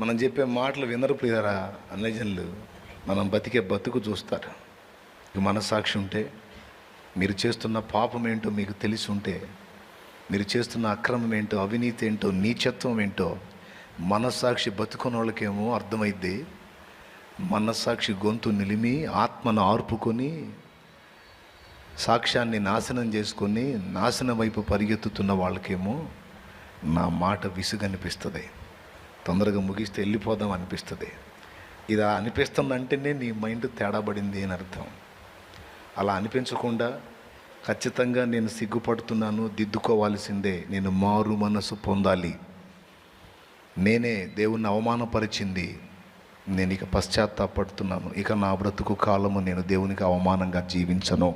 మనం చెప్పే మాటలు వినరు ప్రియరా. అన్యజనులు మనం బతికే బతుకు చూస్తారు. మనస్సాక్షి ఉంటే, మీరు చేస్తున్న పాపం ఏంటో మీకు తెలిసి ఉంటే, మీరు చేస్తున్న అక్రమం ఏంటో, అవినీతి ఏంటో, నీచత్వం ఏంటో మనస్సాక్షి బతుకున్న వాళ్ళకేమో అర్థమైద్ది. మనస్సాక్షి గొంతు నిలిమి ఆత్మను ఆర్పుకొని సాక్ష్యాన్ని నాశనం చేసుకొని నాశనం వైపు పరిగెత్తుతున్న వాళ్ళకేమో నా మాట విసుగనిపిస్తుంది. తొందరగా ముగిస్తే వెళ్ళిపోదాం అనిపిస్తుంది. ఇది అనిపిస్తుందంటేనే నీ మైండ్ తేడాబడింది అని అర్థం. అలా అనిపించకుండా ఖచ్చితంగా నేను సిగ్గుపడుతున్నాను, దిద్దుకోవాల్సిందే, నేను మారు మనసు పొందాలి, నేనే దేవుణ్ణి అవమానపరిచింది, నేను ఇక పశ్చాత్తాపడుతున్నాను, ఇక నా బ్రతుకు కాలము నేను దేవునికి అవమానంగా జీవించను,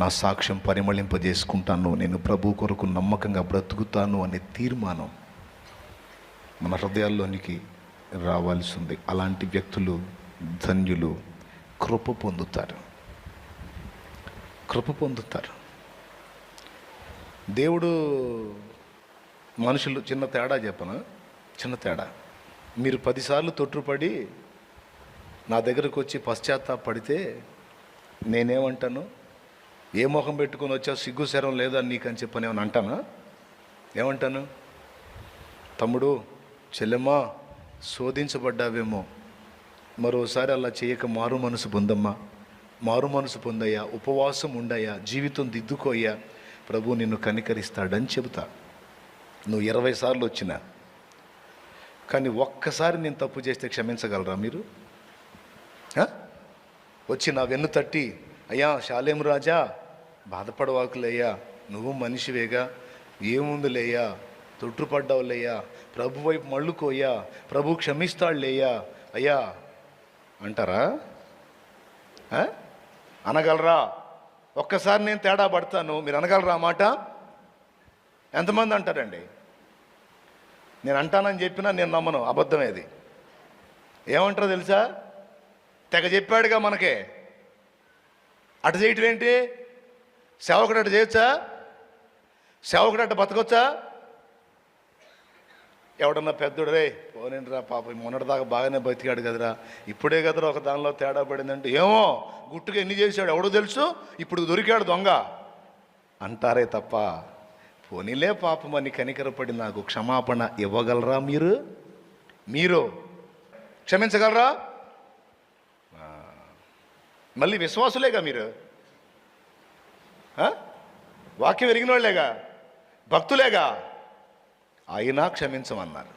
నా సాక్ష్యం పరిమళింపజేసుకుంటాను, నేను ప్రభు కొరకు నమ్మకంగా బ్రతుకుతాను అనే తీర్మానం మన హృదయాల్లోనికి రావాల్సి ఉంది. అలాంటి వ్యక్తులు ధన్యులు, కృప పొందుతారు. దేవుడు మనుషులు చిన్న తేడా చెప్పనా, చిన్న తేడా. మీరు 10 సార్లు తొట్టుపడి నా దగ్గరకు వచ్చి పశ్చాత్తాపడితే నేనేమంటాను? ఏ మొహం పెట్టుకొని వచ్చా, సిగ్గు శరం లేదా నీకని చెప్పని ఏమని అంటానా? ఏమంటాను? తమ్ముడు, చెల్లెమ్మా, శోధించబడ్డావేమో, మరోసారి అలా చేయక మారు మనసు పొందమ్మా, మారు మనసు పొందయ్యా, ఉపవాసం ఉండయ్యా, జీవితం దిద్దుకోయ్యా, ప్రభు నిన్ను కనికరిస్తాడని చెబుతా. నువ్వు 20 సార్లు వచ్చినా, కానీ ఒక్కసారి నేను తప్పు చేస్తే క్షమించగలరా మీరు? వచ్చి నా వెన్ను తట్టి, అయ్యా షాలేం రాజా బాధపడవాకులయ్యా, నువ్వు మనిషివేగా, ఏముందిలేయ్యా, తొట్టుపడ్డావులేయ్యా, ప్రభు వైపు మళ్ళుకోయ్యా, ప్రభు క్షమిస్తాడులేయ్యా అయ్యా అంటారా? అనగలరా? ఒక్కసారి నేను తేడా పడతాను, మీరు అనగలరా మాట? ఎంతమంది అంటారండి? నేను అంటానని చెప్పినా నేను నమ్మను, అబద్ధమేది. ఏమంటారో తెలుసా? తెగ చెప్పాడుగా మనకే, అటు చేయటం ఏంటి? సేవకుడు అటు చేయొచ్చా? సేవకుడు అటు బతకొచ్చా? ఎవడన్నా పెద్దోడు, రే పోనేంటిరా పాప, మొన్నటిదాకా బాగానే బతికాడు కదరా, ఇప్పుడే కదరా ఒక దానిలో తేడా పడిందంటే, ఏమో గుట్టుగా ఎన్ని చేశాడు ఎవడో తెలుసు, ఇప్పుడు దొరికాడు దొంగ అంటారే తప్ప, పోనీలే పాపం అని కనికరపడి నాకు క్షమాపణ ఇవ్వగలరా? మీరు క్షమించగలరా? మళ్ళీ విశ్వాసులేగా మీరు, వాక్యం ఎరిగిన వాళ్ళేగా, భక్తులేగా, అయినా క్షమించమన్నారు.